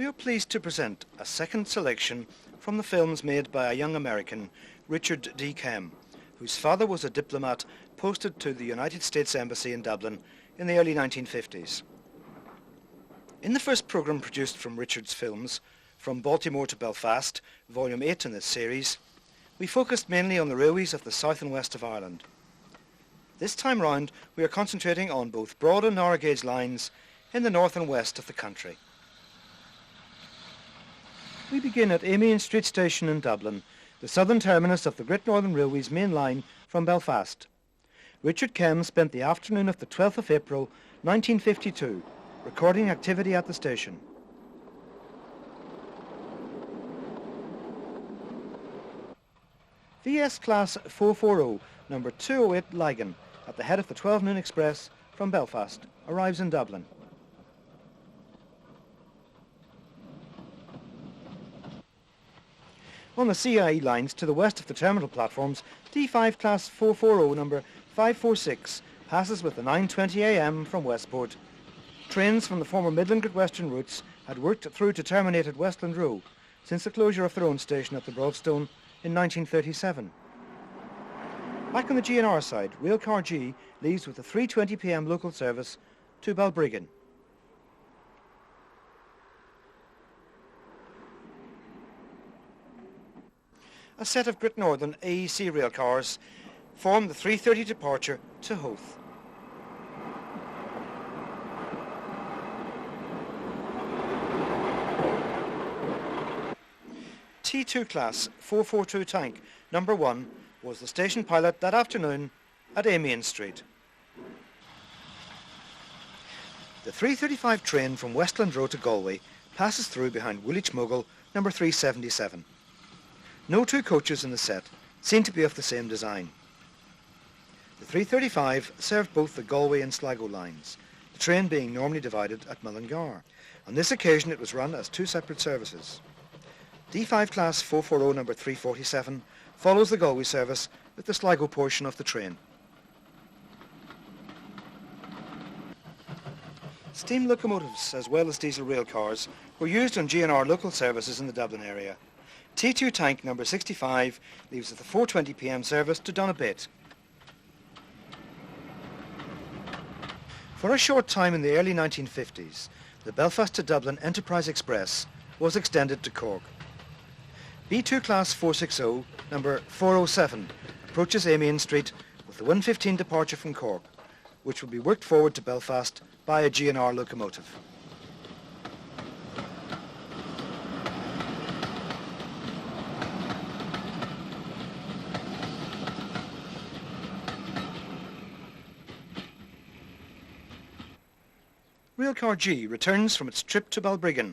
We are pleased to present a second selection from the films made by a young American, Richard D Kehm, whose father was a diplomat posted to the United States Embassy in Dublin in the early 1950s. In the first programme produced from Richard's films, From Baltimore to Belfast, Volume 8 in this series, we focused mainly on the railways of the south and west of Ireland. This time round, we are concentrating on both broad and narrow gauge lines in the north and west of the country. We begin at Amiens Street Station in Dublin, the southern terminus of the Great Northern Railway's main line from Belfast. Richard Kehm spent the afternoon of the 12th of April 1952 recording activity at the station. VS Class 440, number 208 Lygon, at the head of the 12 noon express from Belfast, arrives in Dublin. On the CIE lines to the west of the terminal platforms, D5 Class 440 number 546 passes with the 9:20 a.m. from Westport. Trains from the former Midland Great Western routes had worked through to terminate at Westland Row since the closure of their own station at the Broadstone in 1937. Back on the GNR side, Railcar G leaves with a 3:20 p.m. local service to Balbriggan. A set of Great Northern AEC railcars form the 3:30 departure to Howth. T2 Class 442 tank number 1 was the station pilot that afternoon at Amiens Street. The 3:35 train from Westland Row to Galway passes through behind Woolwich Mogul number 377. No two coaches in the set seem to be of the same design. The 3:35 served both the Galway and Sligo lines, the train being normally divided at Mullingar. On this occasion it was run as two separate services. D5 Class 440 number 347 follows the Galway service with the Sligo portion of the train. Steam locomotives as well as diesel rail cars were used on GNR local services in the Dublin area. T2 tank number 65 leaves at the 4:20 p.m. service to Donabate. For a short time in the early 1950s, the Belfast to Dublin Enterprise Express was extended to Cork. B2 Class 460, number 407, approaches Amiens Street with the 1:15 departure from Cork, which will be worked forward to Belfast by a GNR locomotive. Railcar G returns from its trip to Balbriggan.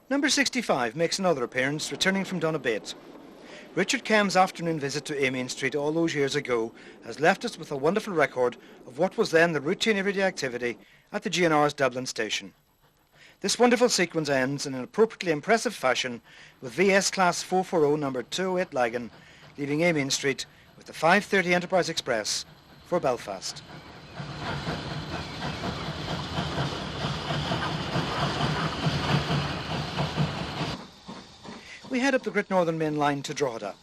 Number 65 makes another appearance, returning from Donabate. Richard Kehm's afternoon visit to Amiens Street all those years ago has left us with a wonderful record of what was then the routine everyday activity at the GNR's Dublin station. This wonderful sequence ends in an appropriately impressive fashion with VS Class 440 number 208 Lygon leaving Amiens Street with the 5:30 Enterprise Express for Belfast. We head up the Great Northern Main Line to Drogheda.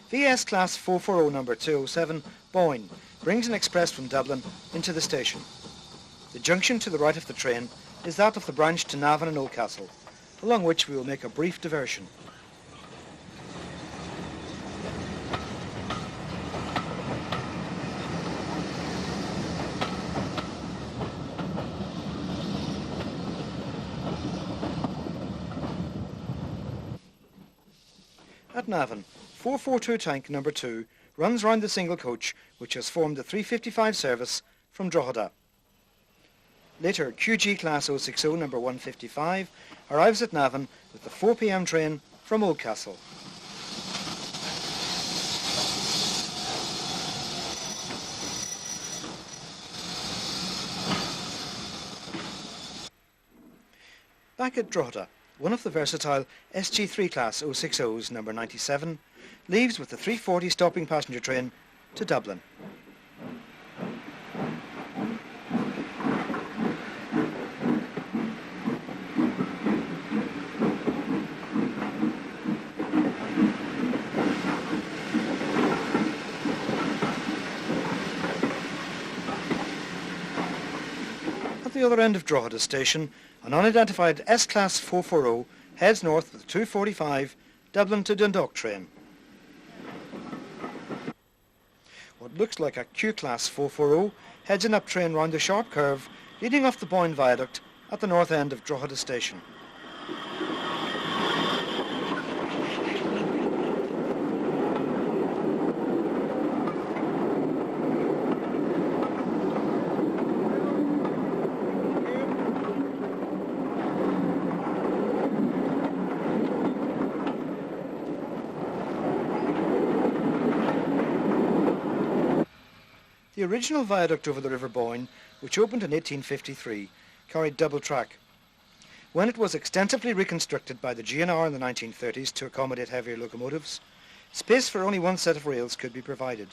VS Class 440 number 207 Boyne brings an express from Dublin into the station. The junction to the right of the train is that of the branch to Navan and Oldcastle, along which we will make a brief diversion. At Navan, 442 tank number 2 runs round the single coach which has formed the 3:55 service from Drogheda. Later, QG Class 060 number 155 arrives at Navan with the 4 p.m. train from Oldcastle. Back at Drogheda, one of the versatile SG3 Class 060s number 97 leaves with the 3:40 stopping passenger train to Dublin. At the other end of Drogheda station, an unidentified S-Class 440 heads north with the 2:45 Dublin to Dundalk train. What looks like a Q-Class 440 heads an up train round the sharp curve leading off the Boyne Viaduct at the north end of Drogheda station. The original viaduct over the River Boyne, which opened in 1853, carried double track. When it was extensively reconstructed by the GNR in the 1930s to accommodate heavier locomotives, space for only one set of rails could be provided.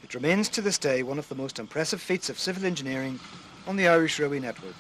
It remains to this day one of the most impressive feats of civil engineering on the Irish railway network.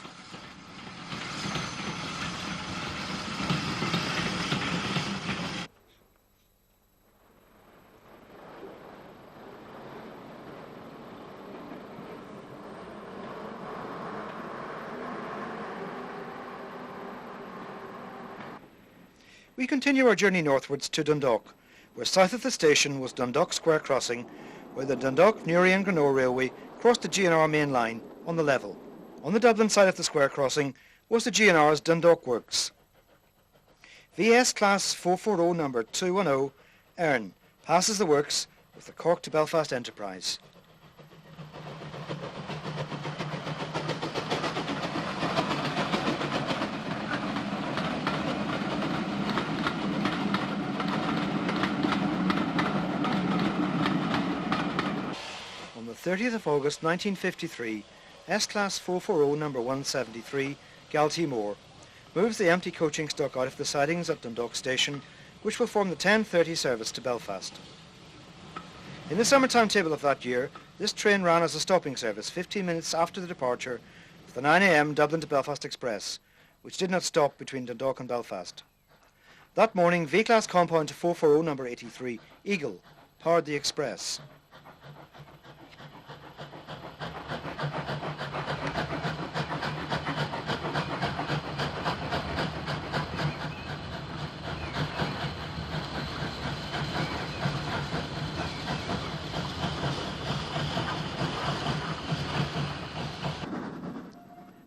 We continue our journey northwards to Dundalk, where south of the station was Dundalk Square Crossing, where the Dundalk, Newry and Greenoa Railway crossed the GNR main line on the level. On the Dublin side of the square crossing was the GNR's Dundalk Works. VS Class 440 number 210 Earn passes the works with the Cork to Belfast Enterprise. On the 30th of August 1953, S-Class 440 number 173 Galtymore moves the empty coaching stock out of the sidings at Dundalk Station, which will form the 10:30 service to Belfast. In the summer timetable of that year, this train ran as a stopping service 15 minutes after the departure of the 9 a.m. Dublin to Belfast Express, which did not stop between Dundalk and Belfast. That morning, V-Class compound to 440 number 83 Eagle powered the express.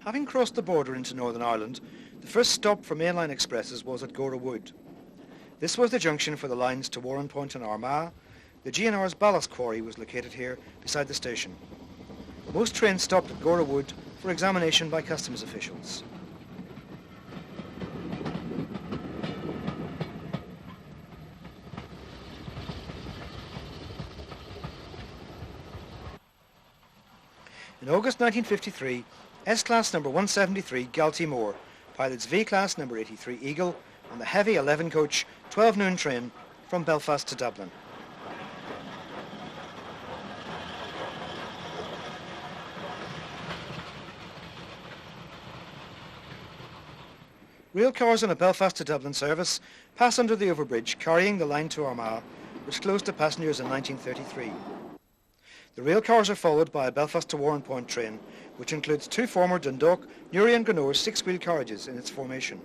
Having crossed the border into Northern Ireland, the first stop for mainline expresses was at Gora Wood. This was the junction for the lines to Warrenpoint and Armagh. The GNR's ballast quarry was located here beside the station. Most trains stopped at Gora Wood for examination by customs officials. In August 1953, S-Class number 173 Galtymore pilots V-Class number 83 Eagle on the heavy 11-coach 12 noon train from Belfast to Dublin. Rail cars on a Belfast to Dublin service pass under the overbridge carrying the line to Armagh, which closed to passengers in 1933. The rail cars are followed by a Belfast to Warrenpoint train, which includes two former Dundalk, Newry and Greenoa six-wheel carriages in its formation.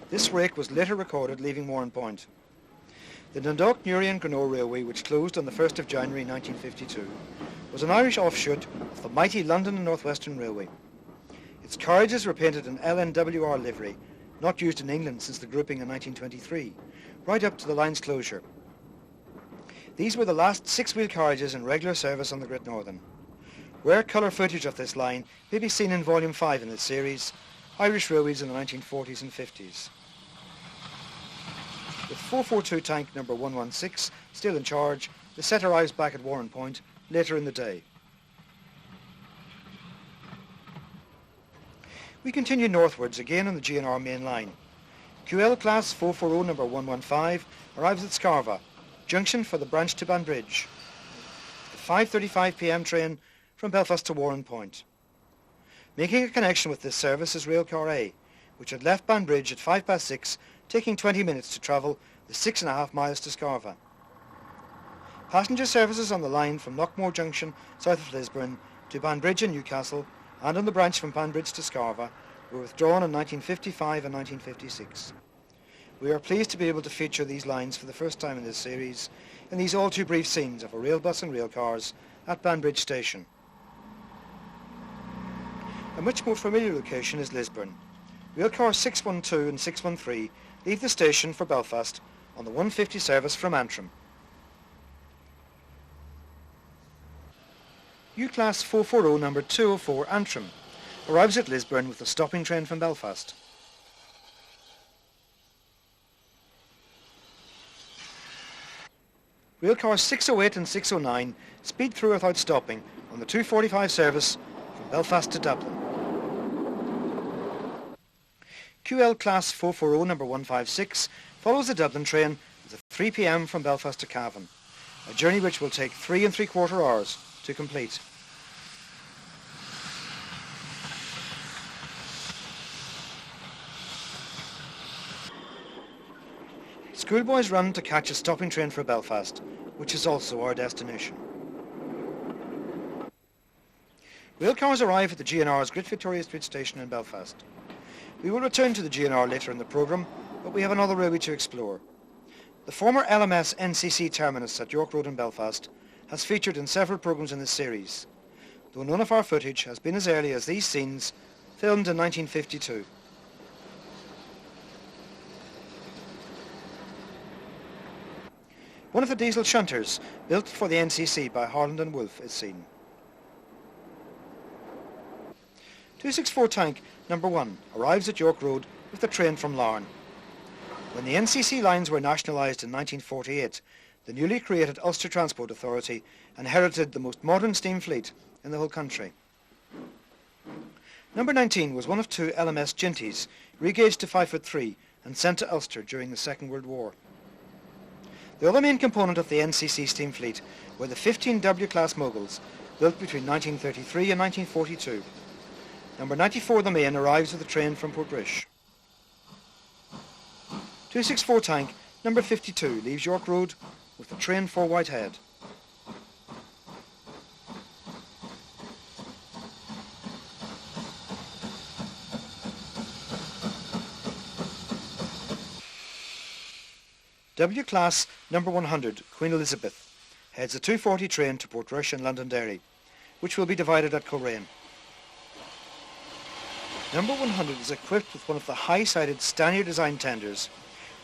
This rake was later recorded leaving Warrenpoint. The Dundalk, Newry and Greenoa Railway, which closed on the 1st of January 1952, was an Irish offshoot of the mighty London and North Western Railway. Its carriages were painted in LNWR livery, not used in England since the grouping in 1923, right up to the line's closure. These were the last six-wheel carriages in regular service on the Great Northern. Rare colour footage of this line may be seen in Volume 5 in its series, Irish Railways in the 1940s and 50s. With 442 tank number 116 still in charge, the set arrives back at Warrenpoint later in the day. We continue northwards again on the GNR main line. QL Class 440 number 115 arrives at Scarva, junction for the branch to Banbridge. The 5:35 p.m. train from Belfast to Warren Point. Making a connection with this service is Railcar A, which had left Banbridge at 6:05, taking 20 minutes to travel the 6.5 miles to Scarva. Passenger services on the line from Knockmore Junction, south of Lisburn, to Banbridge and Newcastle, and on the branch from Banbridge to Scarva, were withdrawn in 1955 and 1956. We are pleased to be able to feature these lines for the first time in this series in these all too brief scenes of a rail bus and rail cars at Banbridge Station. A much more familiar location is Lisburn. Railcars 612 and 613 leave the station for Belfast on the 150 service from Antrim. U-Class 440 number 204 Antrim arrives at Lisburn with a stopping train from Belfast. Railcars 608 and 609 speed through without stopping on the 245 service from Belfast to Dublin. QL Class 440 number 156 follows the Dublin train with a 3 p.m. from Belfast to Cavan, a journey which will take 3 3/4 hours to complete. Schoolboys run to catch a stopping train for Belfast, which is also our destination. Railcars arrive at the GNR's Great Victoria Street station in Belfast. We will return to the GNR later in the programme, but we have another railway to explore. The former LMS NCC terminus at York Road in Belfast has featured in several programmes in this series, though none of our footage has been as early as these scenes, filmed in 1952. One of the diesel shunters built for the NCC by Harland and Wolff is seen. 264 tank number 1 arrives at York Road with the train from Larne. When the NCC lines were nationalised in 1948, the newly created Ulster Transport Authority inherited the most modern steam fleet in the whole country. Number 19 was one of 2 LMS Ginties, regauged to 5'3" and sent to Ulster during the Second World War. The other main component of the NCC steam fleet were the 15 W-class Moguls, built between 1933 and 1942. Number 94 the Main arrives with a train from Portrush. 264 tank number 52 leaves York Road with a train for Whitehead. W-class number 100 Queen Elizabeth heads a 240 train to Portrush and Londonderry, which will be divided at Coleraine. Number 100 is equipped with one of the high-sided Stanier design tenders,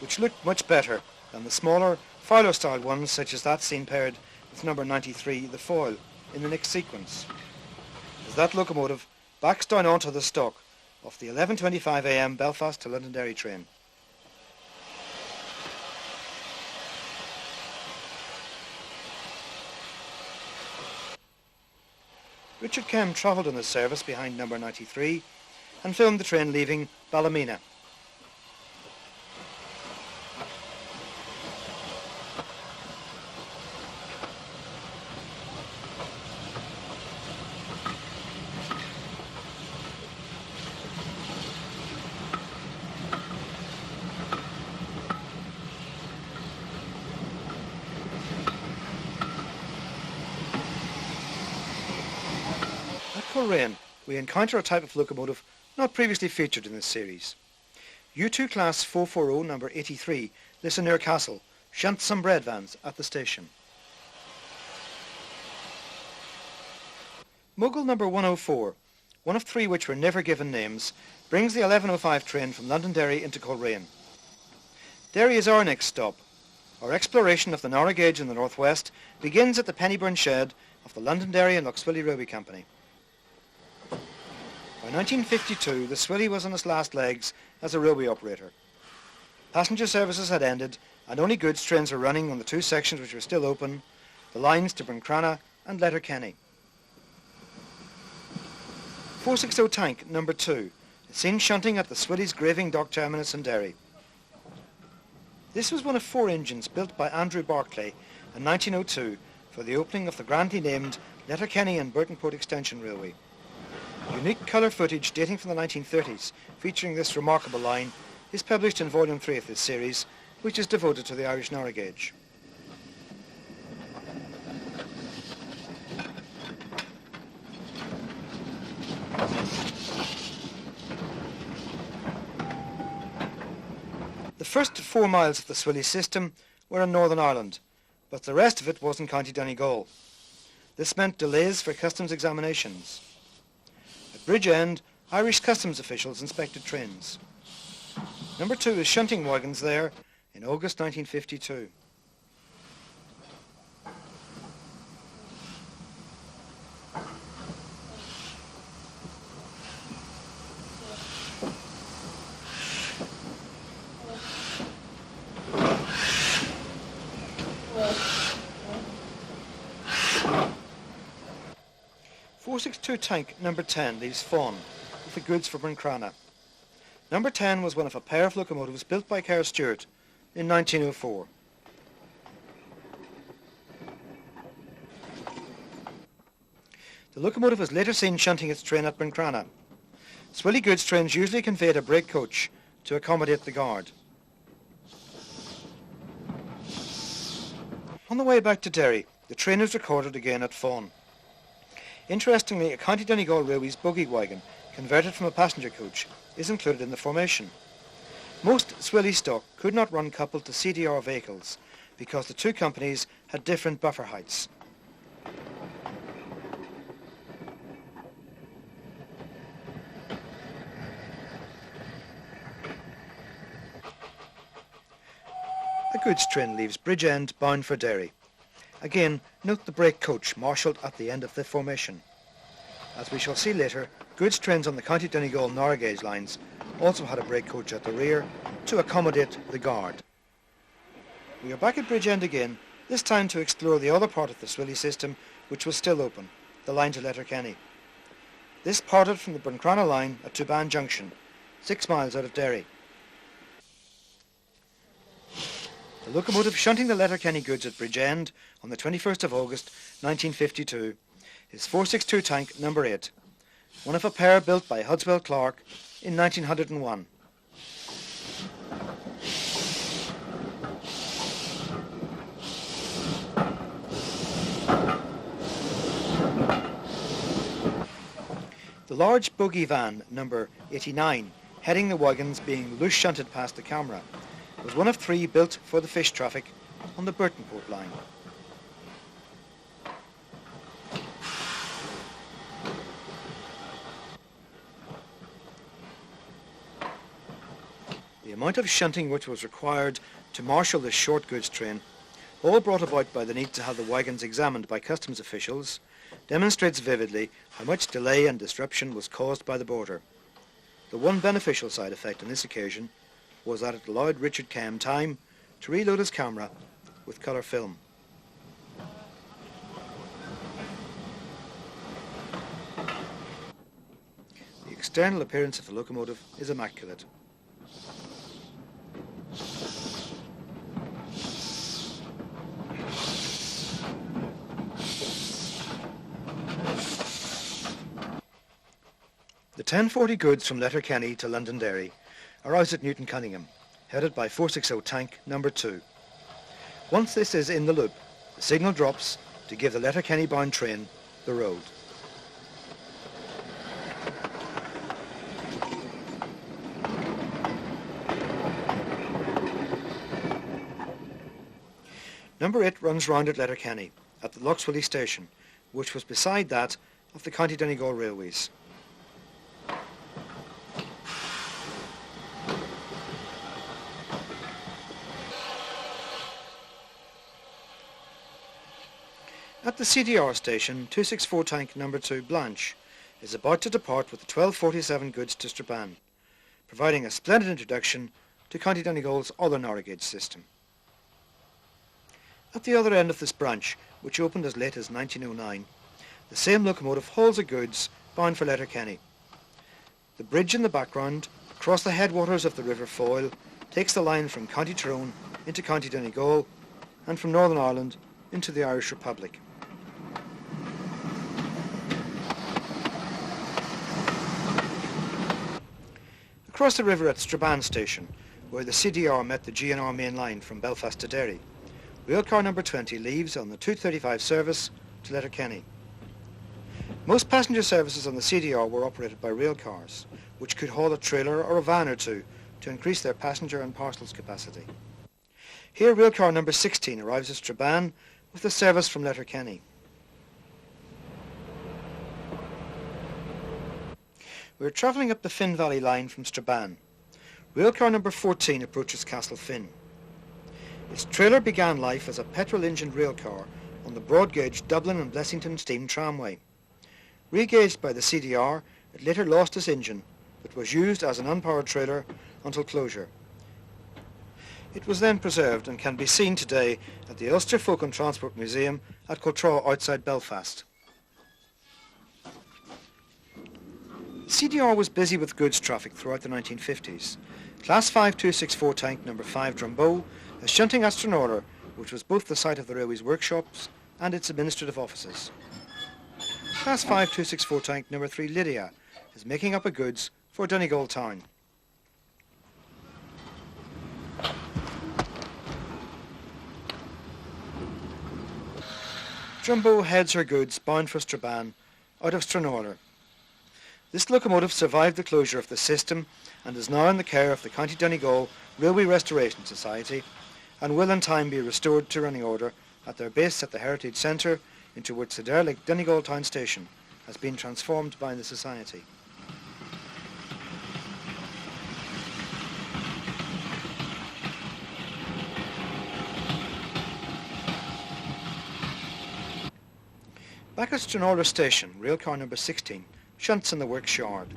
which look much better than the smaller Fowler-style ones such as that seen paired with number 93 the Foyle in the next sequence, as that locomotive backs down onto the stock of the 11:25 a.m. Belfast to Londonderry train. Richard Kehm travelled on this service behind number 93 and filmed the train leaving Ballymena. At Coleraine, we encounter a type of locomotive not previously featured in this series. U2 Class 440 number 83 Lissonaire Castle shunts some bread vans at the station. Mogul number 104, one of 3 which were never given names, brings the 11:05 train from Londonderry into Coleraine. Derry is our next stop. Our exploration of the narrow gauge in the northwest begins at the Pennyburn shed of the Londonderry and Lochswilly Railway Company. By 1952, the Swilly was on its last legs as a railway operator. Passenger services had ended and only goods trains were running on the 2 sections which were still open, the lines to Buncrana and Letterkenny. 460 tank number 2 is seen shunting at the Swilly's graving dock terminus in Derry. This was one of 4 engines built by Andrew Barclay in 1902 for the opening of the grandly named Letterkenny and Burtonport Extension Railway. Unique colour footage dating from the 1930s featuring this remarkable line is published in Volume 3 of this series, which is devoted to the Irish narrow gauge. The first 4 miles of the Swilly system were in Northern Ireland, but the rest of it was in County Donegal. This meant delays for customs examinations. At Bridgend, Irish customs officials inspected trains. Number 2 is shunting wagons there in August 1952. .462 tank number 10 leaves Fawn with the goods for Buncrana. Number 10 was one of a pair of locomotives built by Kerr Stewart in 1904. The locomotive was later seen shunting its train at Buncrana. Swilly goods trains usually conveyed a brake coach to accommodate the guard. On the way back to Derry, the train is recorded again at Fawn. Interestingly, a County Donegal Railway's bogie wagon, converted from a passenger coach, is included in the formation. Most Swilly stock could not run coupled to CDR vehicles because the 2 companies had different buffer heights. A goods train leaves Bridgend bound for Derry. Again, note the brake coach marshalled at the end of the formation. As we shall see later, goods trains on the County Donegal narrow gauge lines also had a brake coach at the rear to accommodate the guard. We are back at Bridgend again, this time to explore the other part of the Swilly system which was still open, the line to Letterkenny. This parted from the Buncrana line at Tuban Junction, 6 miles out of Derry. The locomotive shunting the Letterkenny goods at Bridgend on the 21st of August 1952 is 462 tank number 8, one of a pair built by Hudswell Clark in 1901. The large bogie van number 89, heading the wagons being loose shunted past the camera, was one of 3 built for the fish traffic on the Burtonport line. The amount of shunting which was required to marshal this short goods train, all brought about by the need to have the wagons examined by customs officials, demonstrates vividly how much delay and disruption was caused by the border. The one beneficial side effect on this occasion was that it allowed Richard Kehm time to reload his camera with colour film. The external appearance of the locomotive is immaculate. The 1040 goods from Letterkenny to Londonderry are out at Newton Cunningham, headed by 460 tank number 2. Once this is in the loop, the signal drops to give the Letterkenny bound train the road. Number 8 runs round at Letterkenny, at the Lochswilly station, which was beside that of the County Donegal Railways. At the CDR station, 264 tank number 2 Blanche is about to depart with the 1247 goods to Strabane, providing a splendid introduction to County Donegal's other narrow gauge system. At the other end of this branch, which opened as late as 1909, the same locomotive hauls the goods bound for Letterkenny. The bridge in the background, across the headwaters of the River Foyle, takes the line from County Tyrone into County Donegal and from Northern Ireland into the Irish Republic. Across the river at Strabane station, where the CDR met the GNR main line from Belfast to Derry, railcar number 20 leaves on the 2:35 service to Letterkenny. Most passenger services on the CDR were operated by railcars, which could haul a trailer or a van or two to increase their passenger and parcels capacity. Here railcar number 16 arrives at Strabane with a service from Letterkenny. We're travelling up the Finn Valley line from Strabane. Railcar number 14 approaches Castle Finn. Its trailer began life as a petrol-engined railcar on the broad gauge Dublin and Blessington steam tramway. Re-gauged by the CDR, it later lost its engine, but was used as an unpowered trailer until closure. It was then preserved and can be seen today at the Ulster Folk and Transport Museum at Coltraw outside Belfast. The CDR was busy with goods traffic throughout the 1950s. Class 5264 tank number 5 Drumbo is shunting at Stranraer, which was both the site of the railway's workshops and its administrative offices. Class 5264 tank number 3 Lydia is making up a goods for Donegal town. Drumbo heads her goods bound for Strabane out of Stranraer. This locomotive survived the closure of the system and is now in the care of the County Donegal Railway Restoration Society and will in time be restored to running order at their base at the Heritage Centre, into which the derelict Donegal Town Station has been transformed by the Society. Back at Stranraer Station, railcar number 16 shunts in the works yard.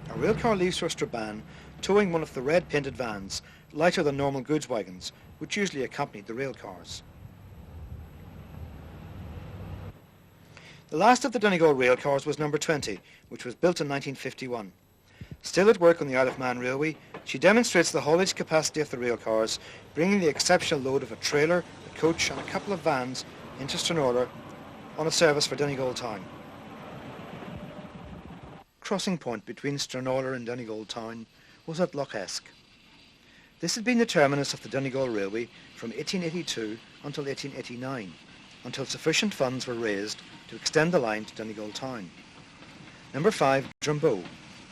A railcar leaves for Strabane, towing one of the red painted vans, lighter than normal goods wagons, which usually accompanied the railcars. The last of the Donegal railcars was number 20, which was built in 1951. Still at work on the Isle of Man Railway, she demonstrates the haulage capacity of the railcars, bringing the exceptional load of a trailer, a coach and a couple of vans into Stranraer on a service for Donegal town. Crossing point between Stranraer and Donegal town was at Lough Esk. This had been the terminus of the Donegal Railway from 1882 until 1889, until sufficient funds were raised to extend the line to Donegal town. Number 5, Drumbo,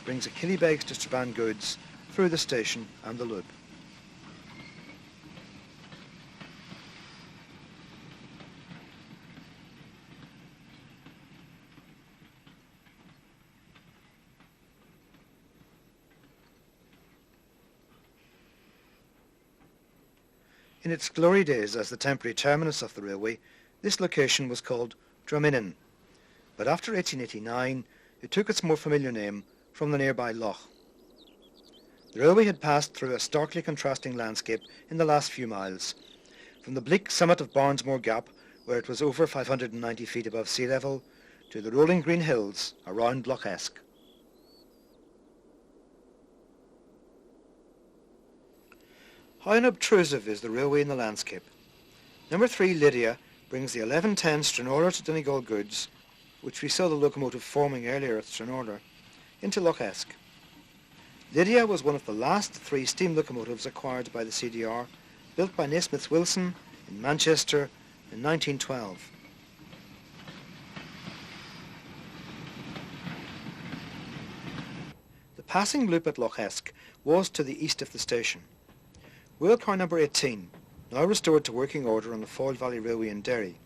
brings a killybegs to Strabane goods through the station and the loop. In its glory days as the temporary terminus of the railway, this location was called Druminin, but after 1889 it took its more familiar name from the nearby loch. The railway had passed through a starkly contrasting landscape in the last few miles, from the bleak summit of Barnesmore Gap, where it was over 590 feet above sea level, to the rolling green hills around Lough Esk. How unobtrusive is the railway in the landscape. Number 3 Lydia brings the 1110 Stranraer to Donegal goods, which we saw the locomotive forming earlier at Stranraer, into Lough Esk. Lydia was one of the last 3 steam locomotives acquired by the CDR, built by Naismith Wilson in Manchester in 1912. The passing loop at Lough Esk was to the east of the station. Railcar number 18, now restored to working order on the Foyle Valley Railway in Derry,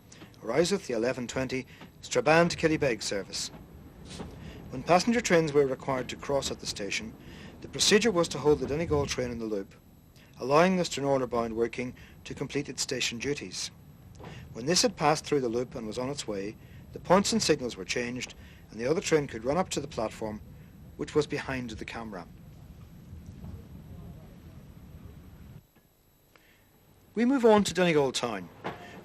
arrives with the 1120 Strabane to Killybegs service. When passenger trains were required to cross at the station, the procedure was to hold the Donegal train in the loop, allowing the Stranraer-bound working to complete its station duties. When this had passed through the loop and was on its way, the points and signals were changed and the other train could run up to the platform, which was behind the camera. We move on to Donegal town.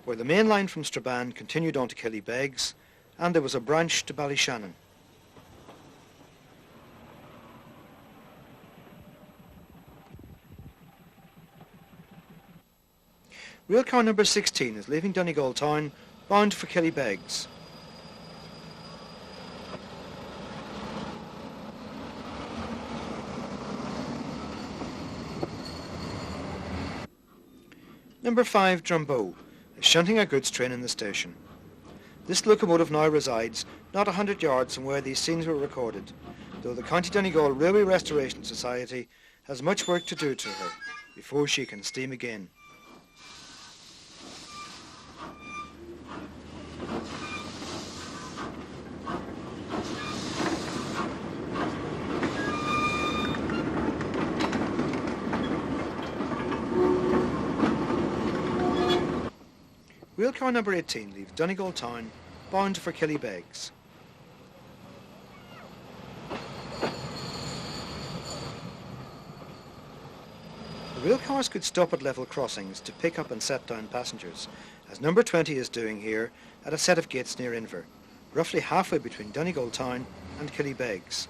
where the main line from Strabane continued on to Killybegs, and there was a branch to Ballyshannon. Railcar number 16 is leaving Donegal town, bound for Killybegs. Number 5 Drumbo is shunting a goods train in the station. This locomotive now resides not 100 yards from where these scenes were recorded, though the County Donegal Railway Restoration Society has much work to do to her before she can steam again. Railcar number 18 leaves Donegal town, bound for Killybegs. The railcars could stop at level crossings to pick up and set down passengers, as number 20 is doing here at a set of gates near Inver, roughly halfway between Donegal town and Killybegs.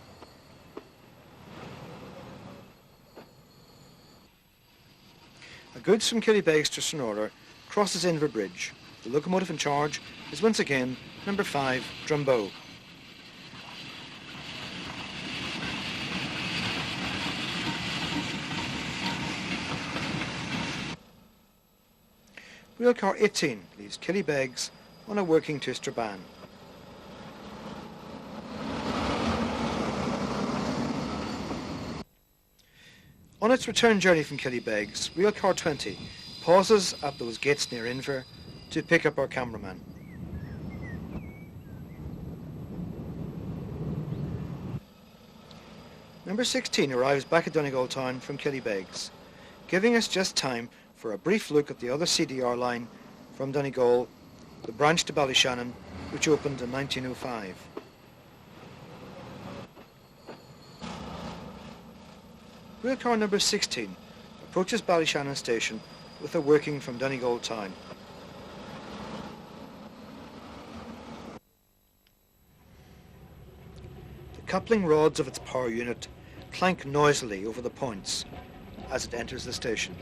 A goods from Killybegs to Sonora crosses Inver Bridge. The locomotive in charge is once again number 5 Drumbo. Railcar 18 leaves Killybegs on a working to Strabane. On its return journey from Killybegs, Railcar 20 pauses at those gates near Inver to pick up our cameraman. Number 16 arrives back at Donegal town from Killybegs, giving us just time for a brief look at the other CDR line from Donegal, the branch to Ballyshannon, which opened in 1905. Railcar number 16 approaches Ballyshannon station with a working from Donegal town. The coupling rods of its power unit clank noisily over the points as it enters the station.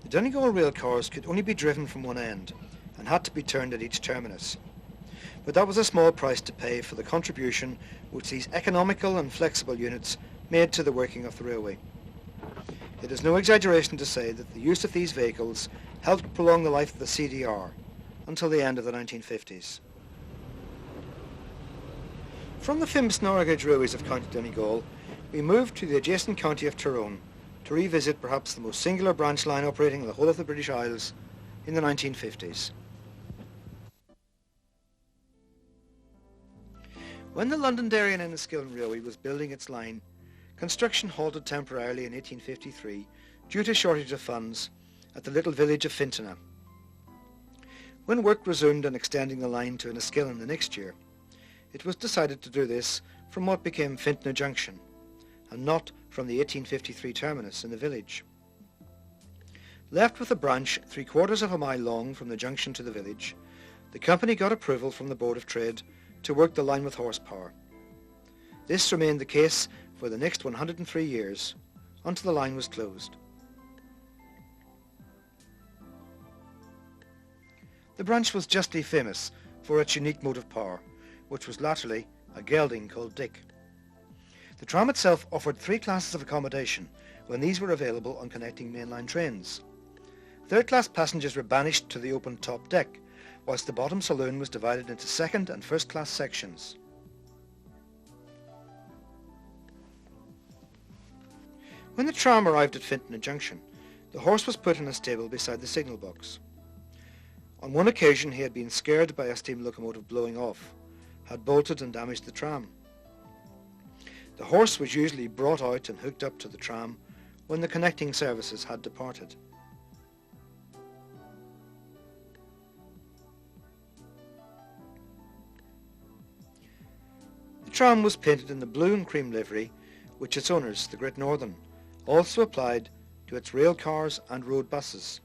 The Donegal railcars could only be driven from one end and had to be turned at each terminus. But that was a small price to pay for the contribution which these economical and flexible units made to the working of the railway. It is no exaggeration to say that the use of these vehicles helped prolong the life of the CDR until the end of the 1950s. From the famous narrow gauge railways of County Donegal, we moved to the adjacent county of Tyrone to revisit perhaps the most singular branch line operating in the whole of the British Isles in the 1950s. When the Londonderry and Enniskillen Railway was building its line, construction halted temporarily in 1853 due to shortage of funds at the little village of Fintona. When work resumed on extending the line to Enniskillen the next year, it was decided to do this from what became Fintona Junction, and not from the 1853 terminus in the village. Left with a branch 3/4 of a mile long from the junction to the village, the company got approval from the Board of Trade to work the line with horsepower. This remained the case for the next 103 years, until the line was closed. The branch was justly famous for its unique motive power, which was latterly a gelding called Dick. The tram itself offered 3 classes of accommodation when these were available on connecting mainline trains. Third-class passengers were banished to the open top deck, whilst the bottom saloon was divided into second and first-class sections. When the tram arrived at Fintona Junction, the horse was put in a stable beside the signal box. On one occasion he had been scared by a steam locomotive blowing off, had bolted and damaged the tram. The horse was usually brought out and hooked up to the tram when the connecting services had departed. tram was painted in the blue and cream livery which its owners, the Great Northern, also applied to its rail cars and road buses.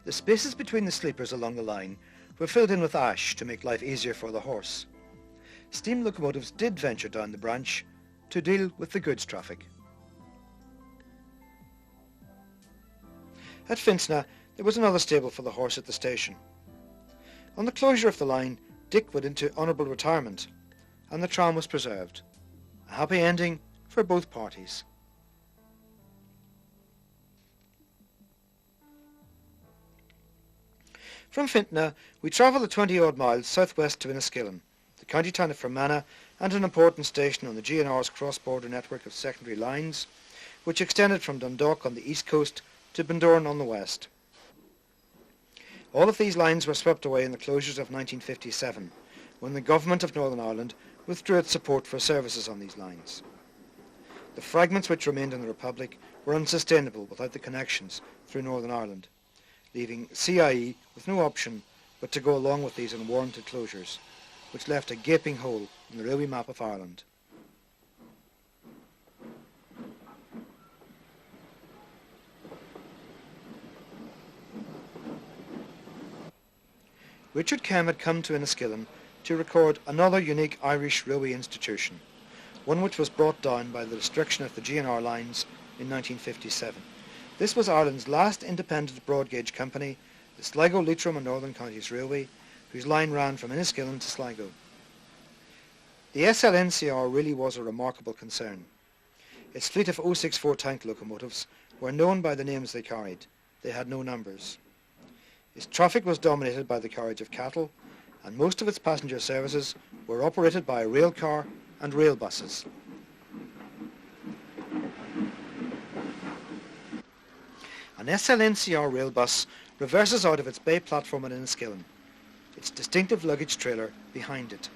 The spaces between the sleepers along the line were filled in with ash to make life easier for the horse. Steam locomotives did venture down the branch to deal with the goods traffic. At Finsna there was another stable for the horse at the station. On the closure of the line, Dick went into honourable retirement and the tram was preserved. A happy ending for both parties. From Fintna we travelled the 20-odd miles southwest to Enniskillen, the county town of Fermanagh and an important station on the GNR's cross-border network of secondary lines, which extended from Dundalk on the east coast to Bundoran on the west. All of these lines were swept away in the closures of 1957, when the government of Northern Ireland withdrew its support for services on these lines. The fragments which remained in the Republic were unsustainable without the connections through Northern Ireland, leaving CIE with no option but to go along with these unwarranted closures, which left a gaping hole in the railway map of Ireland. Richard Kehm had come to Enniskillen to record another unique Irish railway institution, one which was brought down by the destruction of the GNR lines in 1957. This was Ireland's last independent broad gauge company, the Sligo, Leitrim and Northern Counties Railway, whose line ran from Enniskillen to Sligo. The SLNCR really was a remarkable concern. Its fleet of 064 tank locomotives were known by the names they carried. They had no numbers. Its traffic was dominated by the carriage of cattle, and most of its passenger services were operated by rail car and rail buses. An SLNCR rail bus reverses out of its bay platform at Enniskillen, its distinctive luggage trailer behind it.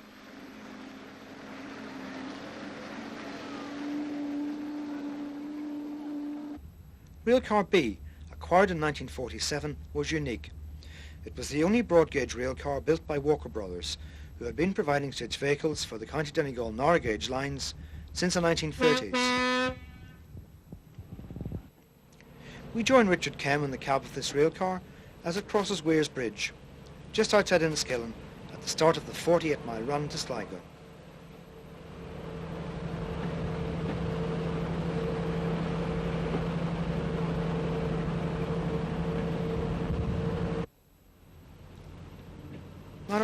Railcar B, acquired in 1947, was unique. It was the only broad gauge railcar built by Walker Brothers, who had been providing such vehicles for the County Donegal narrow gauge lines since the 1930s. We join Richard Kehm in the cab of this railcar as it crosses Weir's Bridge, just outside Enniskillen, at the start of the 48-mile run to Sligo.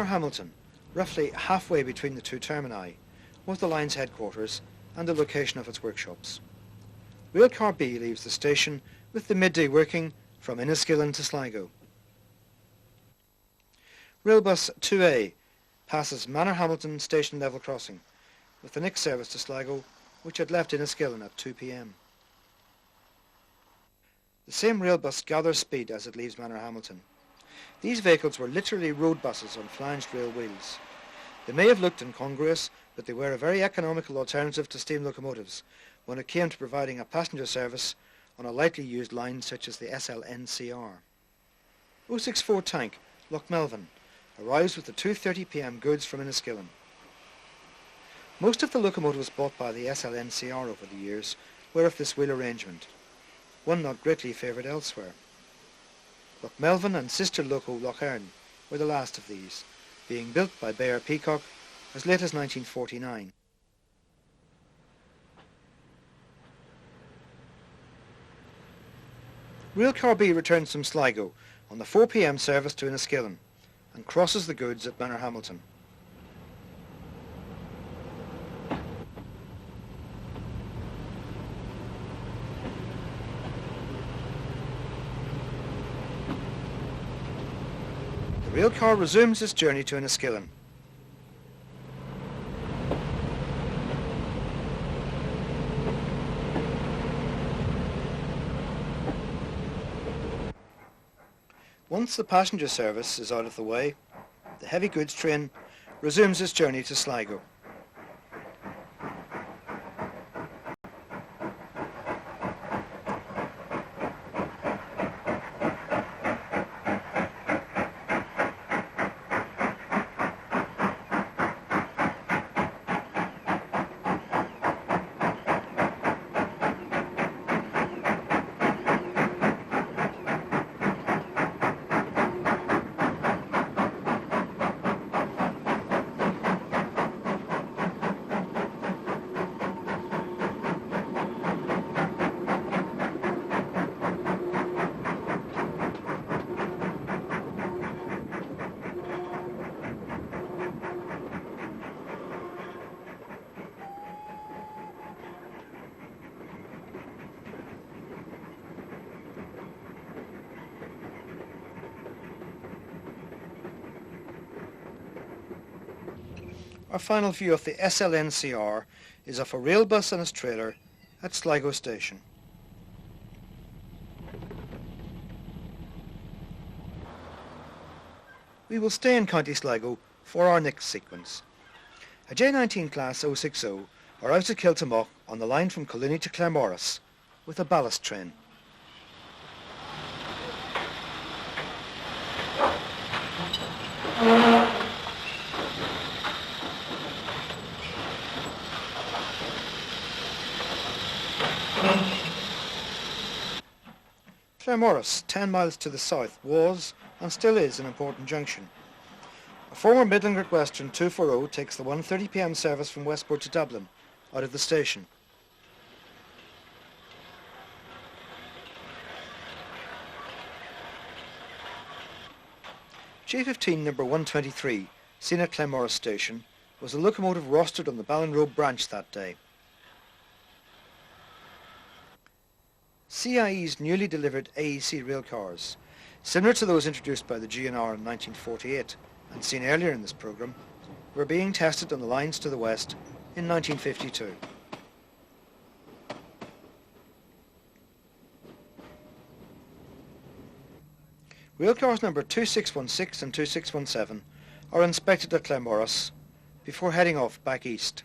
Hamilton, roughly halfway between the two termini, was the line's headquarters and the location of its workshops. Railcar B leaves the station with the midday working from Enniskillen to Sligo. Railbus 2A passes Hamilton station level crossing with the next service to Sligo, which had left Enniskillen at 2 p.m. The same railbus gathers speed as it leaves Hamilton. These vehicles were literally road buses on flanged rail wheels. They may have looked incongruous, but they were a very economical alternative to steam locomotives when it came to providing a passenger service on a lightly used line such as the SLNCR. 064 tank Lochmelvin arrives with the 2:30 p.m. goods from Enniskillen. Most of the locomotives bought by the SLNCR over the years were of this wheel arrangement, one not greatly favoured elsewhere. Lochmelvin and sister loco Lochern were the last of these, being built by Bayer Peacock as late as 1949. Railcar B returns from Sligo on the 4 p.m. service to Enniskillen and crosses the goods at Hamilton. The railcar resumes its journey to Enniskillen. Once the passenger service is out of the way, the heavy goods train resumes its journey to Sligo. Our final view of the SLNCR is of a rail bus and its trailer at Sligo Station. We will stay in County Sligo for our next sequence. A J19 class 060 are out at Kiltimagh on the line from Collooney to Claremorris with a ballast train. Claremorris, 10 miles to the south, was and still is an important junction. A former Midland Great Western 240 takes the 1:30 p.m. service from Westport to Dublin out of the station. J15 number 123, seen at Claremorris Station, was a locomotive rostered on the Ballinrobe branch that day. CIE's newly delivered AEC railcars, similar to those introduced by the GNR in 1948 and seen earlier in this programme, were being tested on the lines to the west in 1952. Railcars number 2616 and 2617 are inspected at Claremorris before heading off back east.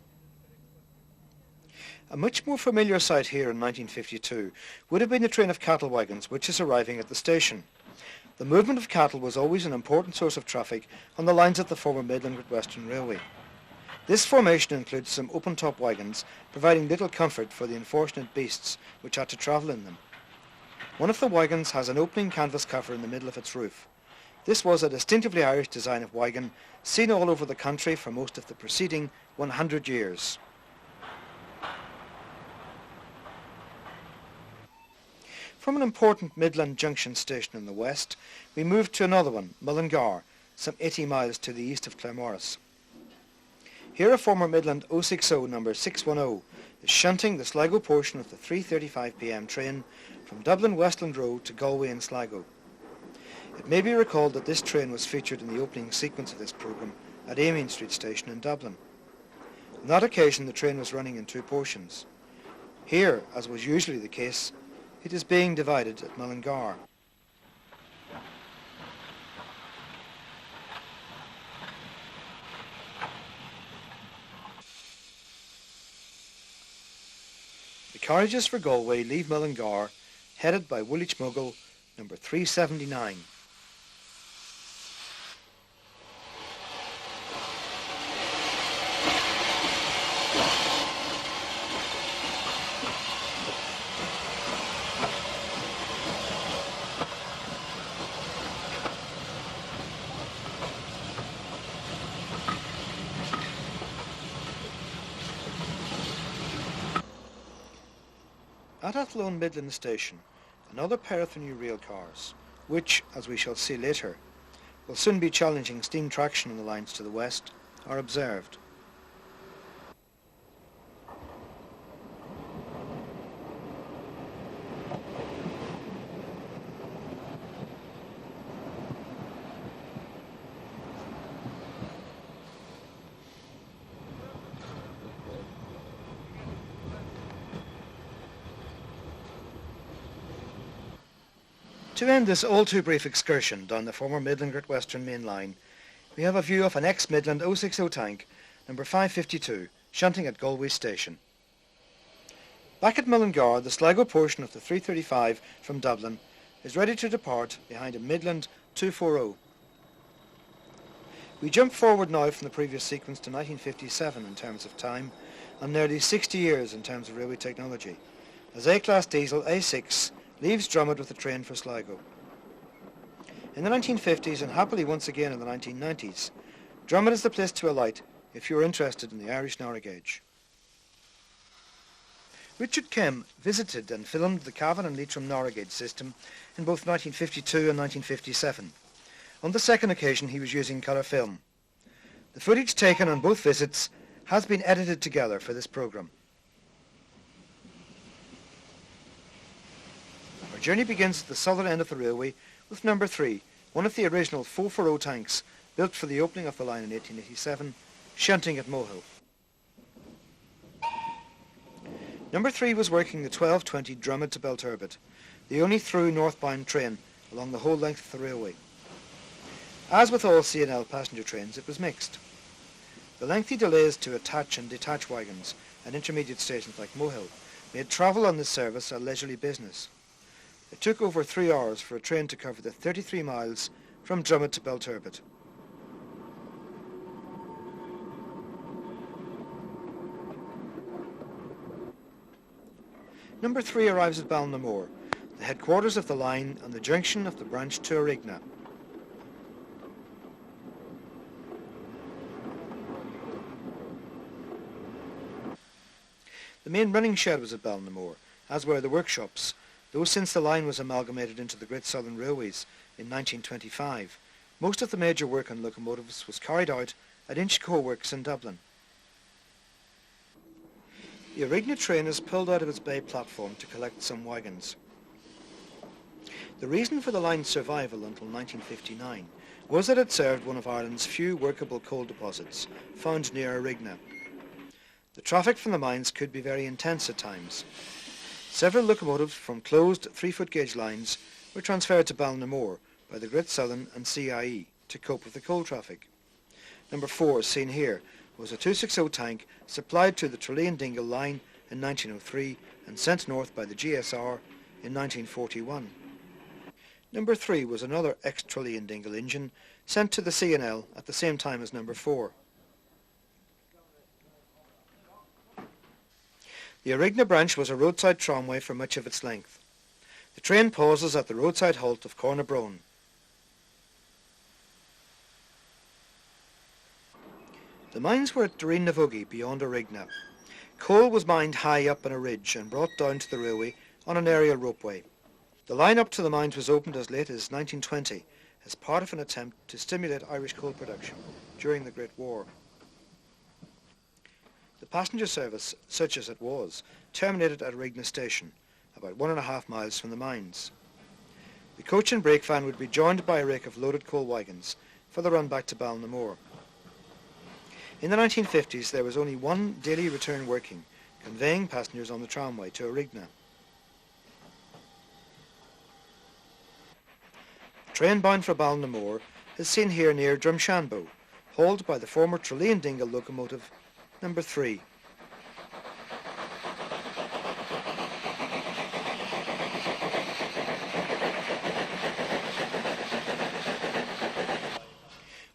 A much more familiar sight here in 1952 would have been the train of cattle wagons which is arriving at the station. The movement of cattle was always an important source of traffic on the lines of the former Midland Great Western Railway. This formation includes some open-top wagons, providing little comfort for the unfortunate beasts which had to travel in them. One of the wagons has an opening canvas cover in the middle of its roof. This was a distinctively Irish design of wagon, seen all over the country for most of the preceding 100 years. From an important Midland Junction station in the west, we moved to another one, Mullingar, some 80 miles to the east of Claremorris. Here a former Midland 060 number 610 is shunting the Sligo portion of the 3:35 p.m. train from Dublin Westland Road to Galway and Sligo. It may be recalled that this train was featured in the opening sequence of this programme at Amiens Street Station in Dublin. On that occasion the train was running in two portions. Here, as was usually the case, it is being divided at Mullingar. The carriages for Galway leave Mullingar, headed by Woolwich Mogul number 379. At Athlone Midland Station, another pair of the new rail cars, which, as we shall see later, will soon be challenging steam traction on the lines to the west, are observed. To end this all too brief excursion down the former Midland Great Western main line, we have a view of an ex-Midland 060 tank, number 552, shunting at Galway Station. Back at Mullingar, the Sligo portion of the 335 from Dublin is ready to depart behind a Midland 240. We jump forward now from the previous sequence to 1957 in terms of time, and nearly 60 years in terms of railway technology, as A-Class diesel A6 leaves Drummond with a train for Sligo. In the 1950s and happily once again in the 1990s, Drummond is the place to alight if you're interested in the Irish narrow gauge. Richard Kehm visited and filmed the Cavan and Leitrim narrow gauge system in both 1952 and 1957. On the second occasion he was using colour film. The footage taken on both visits has been edited together for this programme. Our journey begins at the southern end of the railway with number 3, one of the original 440 tanks built for the opening of the line in 1887, shunting at Mohill. Number 3 was working the 12:20 Drummond to Belturbet, the only through northbound train along the whole length of the railway. As with all C&L passenger trains, it was mixed. The lengthy delays to attach and detach wagons at intermediate stations like Mohill made travel on this service a leisurely business. It took over 3 hours for a train to cover the 33 miles from Drummond to Belturbet. Number 3 arrives at Ballinamore, the headquarters of the line and the junction of the branch to Orignally. The main running shed was at Ballinamore, as were the workshops, though since the line was amalgamated into the Great Southern Railways in 1925, most of the major work on locomotives was carried out at Inchicore Works in Dublin. The Orignally train is pulled out of its bay platform to collect some wagons. The reason for the line's survival until 1959 was that it served one of Ireland's few workable coal deposits, found near Orignally. The traffic from the mines could be very intense at times. Several locomotives from closed 3-foot gauge lines were transferred to Ballinamore by the Great Southern and CIE to cope with the coal traffic. Number 4, seen here, was a 260 tank supplied to the Tralee and Dingle line in 1903 and sent north by the GSR in 1941. Number 3 was another ex-Tralee and Dingle engine sent to the C&L at the same time as number 4. The Orignally branch was a roadside tramway for much of its length. The train pauses at the roadside halt of Cornabrone. The mines were at Doreen-na-Voggie beyond Orignally. Coal was mined high up on a ridge and brought down to the railway on an aerial ropeway. The line up to the mines was opened as late as 1920 as part of an attempt to stimulate Irish coal production during the Great War. The passenger service, such as it was, terminated at Orignally station, about 1.5 miles from the mines. The coach and brake van would be joined by a rake of loaded coal wagons for the run back to Ballinamore. In the 1950s there was only one daily return working, conveying passengers on the tramway to Orignally. The train bound for Ballinamore is seen here near Drumshanbo, hauled by the former Tralee and Dingle locomotive number 3.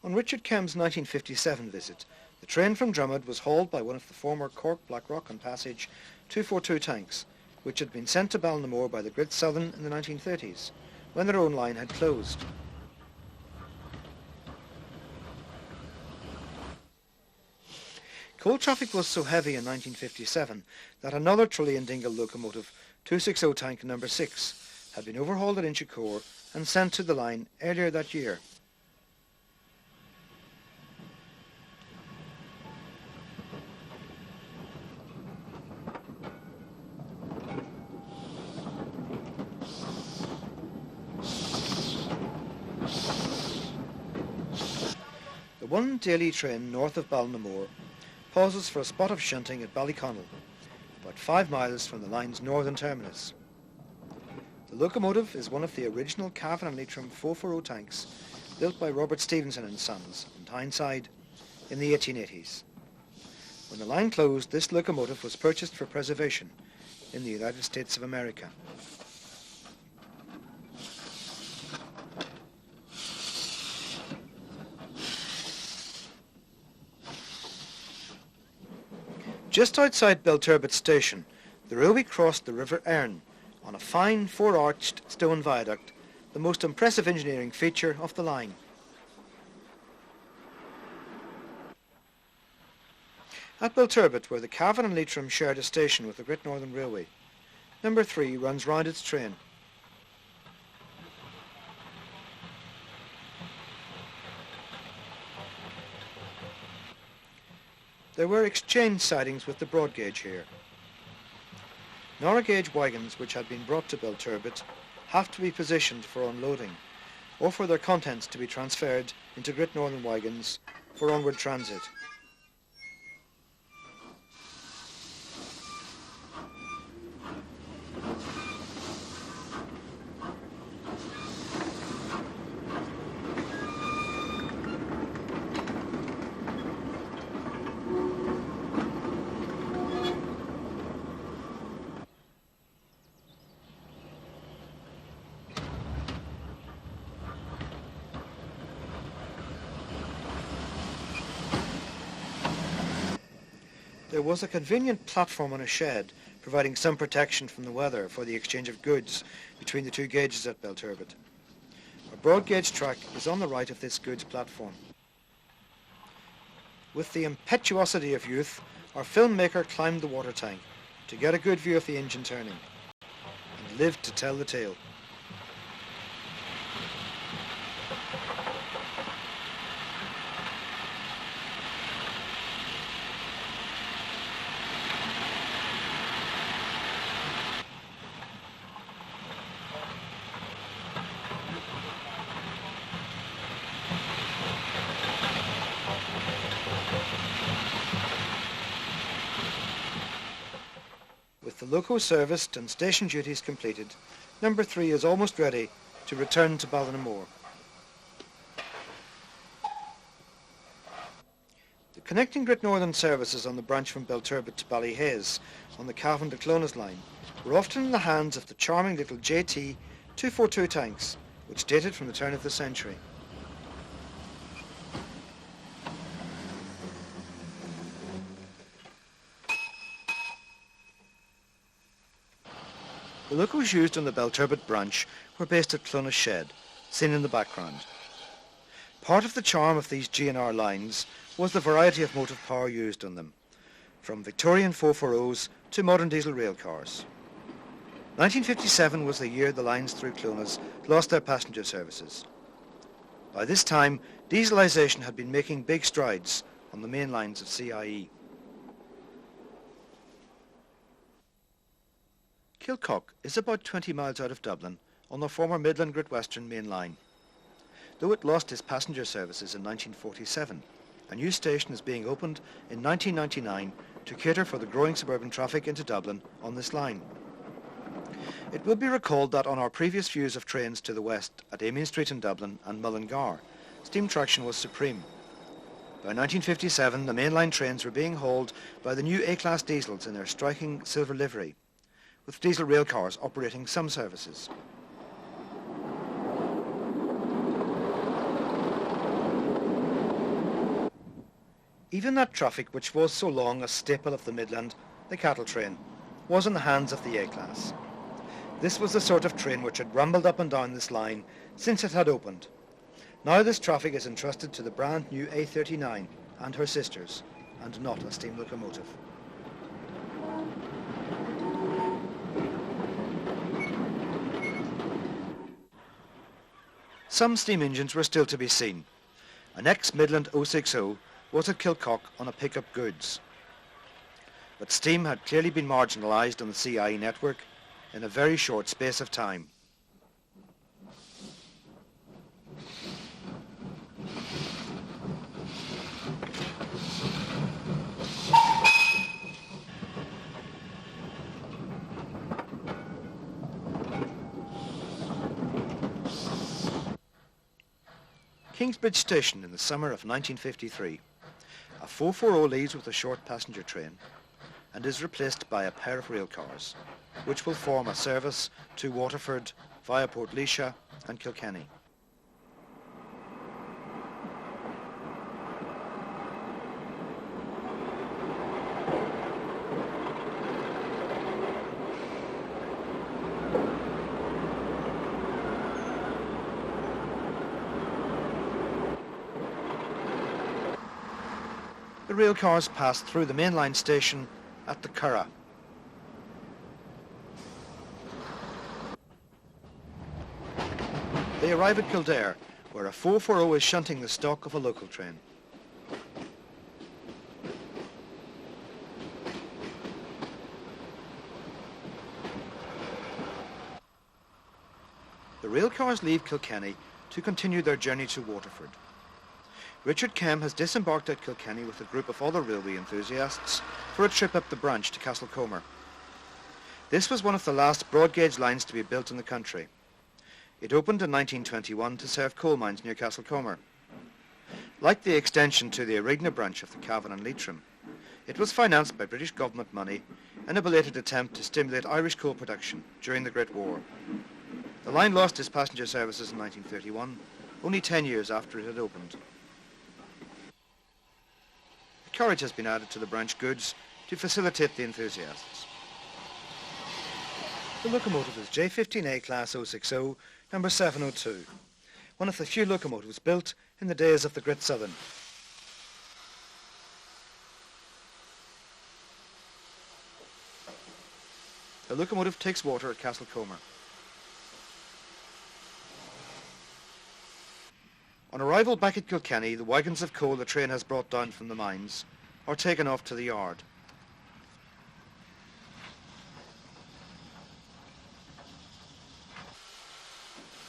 On Richard Kehm's 1957 visit, the train from Drummond was hauled by one of the former Cork Blackrock and Passage 242 tanks, which had been sent to Ballinamore by the Great Southern in the 1930s, when their own line had closed. Coal traffic was so heavy in 1957 that another Tralee and Dingle locomotive, 260 tank number 6, had been overhauled at Inchicore and sent to the line earlier that year. The one daily train north of Ballinamore pauses for a spot of shunting at Ballyconnell, about 5 miles from the line's northern terminus. The locomotive is one of the original Cavan and Leitrim 440 tanks built by Robert Stevenson and Sons in Tyneside in the 1880s. When the line closed, this locomotive was purchased for preservation in the United States of America. Just outside Belturbet station, the railway crossed the River Erne on a fine 4-arched stone viaduct, the most impressive engineering feature of the line. At Belturbet, where the Cavan and Leitrim shared a station with the Great Northern Railway, number 3 runs round its train. There were exchange sidings with the broad gauge here. Narrow gauge wagons which had been brought to Belturbet have to be positioned for unloading, or for their contents to be transferred into Great Northern wagons for onward transit. There was a convenient platform on a shed, providing some protection from the weather for the exchange of goods between the two gauges at Belturbet. A broad gauge track is on the right of this goods platform. With the impetuosity of youth, our filmmaker climbed the water tank to get a good view of the engine turning, and lived to tell the tale. With the loco serviced and station duties completed, number 3 is almost ready to return to Ballinamore. The connecting Great Northern services on the branch from Belturbet to Ballyhaise on the Cavan to Clones line were often in the hands of the charming little JT 242 tanks, which dated from the turn of the century. The locos used on the Belturbet branch were based at Clones Shed, seen in the background. Part of the charm of these G&R lines was the variety of motive power used on them, from Victorian 440s to modern diesel rail cars. 1957 was the year the lines through Clones lost their passenger services. By this time, dieselisation had been making big strides on the main lines of CIE. Kilcock is about 20 miles out of Dublin on the former Midland Great Western main line. Though it lost its passenger services in 1947, a new station is being opened in 1999 to cater for the growing suburban traffic into Dublin on this line. It will be recalled that on our previous views of trains to the west at Amiens Street in Dublin and Mullingar, steam traction was supreme. By 1957, the mainline trains were being hauled by the new A-class diesels in their striking silver livery, with diesel rail cars operating some services. Even that traffic which was so long a staple of the Midland, the cattle train, was in the hands of the A-class. This was the sort of train which had rumbled up and down this line since it had opened. Now this traffic is entrusted to the brand new A39 and her sisters, and not a steam locomotive. Some steam engines were still to be seen. An ex-Midland 060 was at Kilcock on a pickup goods. But steam had clearly been marginalised on the CIE network in a very short space of time. Kingsbridge Station in the summer of 1953. A 440 leaves with a short passenger train and is replaced by a pair of rail cars, which will form a service to Waterford via Port Leisha and Kilkenny. The rail cars pass through the mainline station at the Curragh. They arrive at Kildare, where a 440 is shunting the stock of a local train. The rail cars leave Kilkenny to continue their journey to Waterford. Richard Kehm has disembarked at Kilkenny with a group of other railway enthusiasts for a trip up the branch to Castlecomer. This was one of the last broad gauge lines to be built in the country. It opened in 1921 to serve coal mines near Castlecomer. Like the extension to the Orignally branch of the Cavan and Leitrim, it was financed by British government money in a belated attempt to stimulate Irish coal production during the Great War. The line lost its passenger services in 1931, only 10 years after it had opened. Carriage has been added to the branch goods to facilitate the enthusiasts. The locomotive is J15A Class 060, number 702, one of the few locomotives built in the days of the Great Southern. The locomotive takes water at Castlecomer. On arrival back at Kilkenny, the wagons of coal the train has brought down from the mines are taken off to the yard.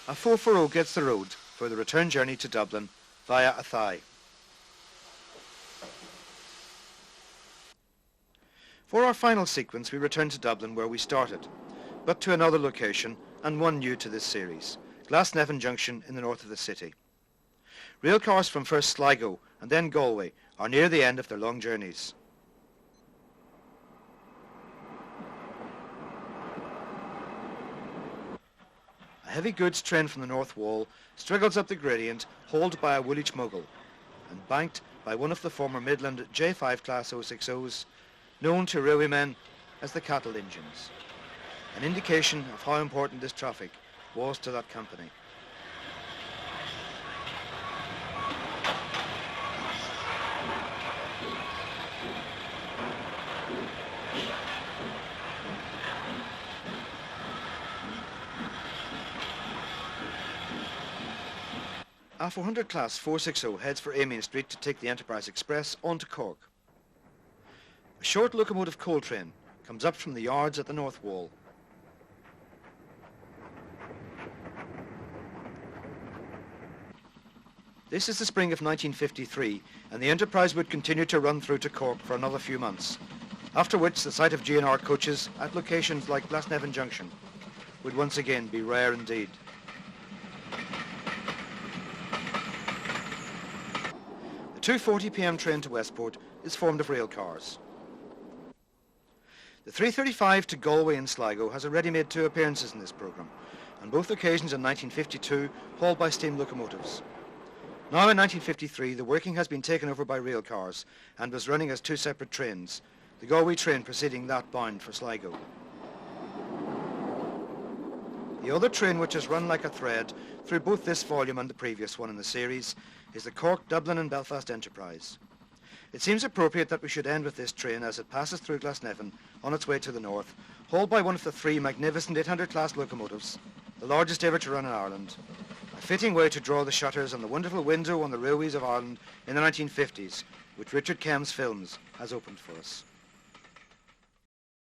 A 440 gets the road for the return journey to Dublin via Athy. For our final sequence, we return to Dublin where we started, but to another location and one new to this series, Glasnevin Junction in the north of the city. Railcars from first Sligo and then Galway are near the end of their long journeys. A heavy goods train from the North Wall struggles up the gradient, hauled by a Woolwich mogul and banked by one of the former Midland J5 Class 060s, known to railwaymen as the cattle engines, an indication of how important this traffic was to that company. A 400 Class 460 heads for Amiens Street to take the Enterprise Express on to Cork. A short locomotive coal train comes up from the yards at the North Wall. This is the spring of 1953, and the Enterprise would continue to run through to Cork for another few months, after which the sight of G&R coaches at locations like Glasnevin Junction would once again be rare indeed. The 2:40 p.m. train to Westport is formed of rail cars. The 3:35 to Galway and Sligo has already made 2 appearances in this programme, on both occasions in 1952 hauled by steam locomotives. Now in 1953 the working has been taken over by rail cars and was running as 2 separate trains, the Galway train preceding that bound for Sligo. The other train which has run like a thread through both this volume and the previous one in the series is the Cork, Dublin and Belfast Enterprise. It seems appropriate that we should end with this train as it passes through Glasnevin on its way to the north, hauled by one of the 3 magnificent 800 class locomotives, the largest ever to run in Ireland. A fitting way to draw the shutters on the wonderful window on the railways of Ireland in the 1950s, which Richard Kehm's films has opened for us.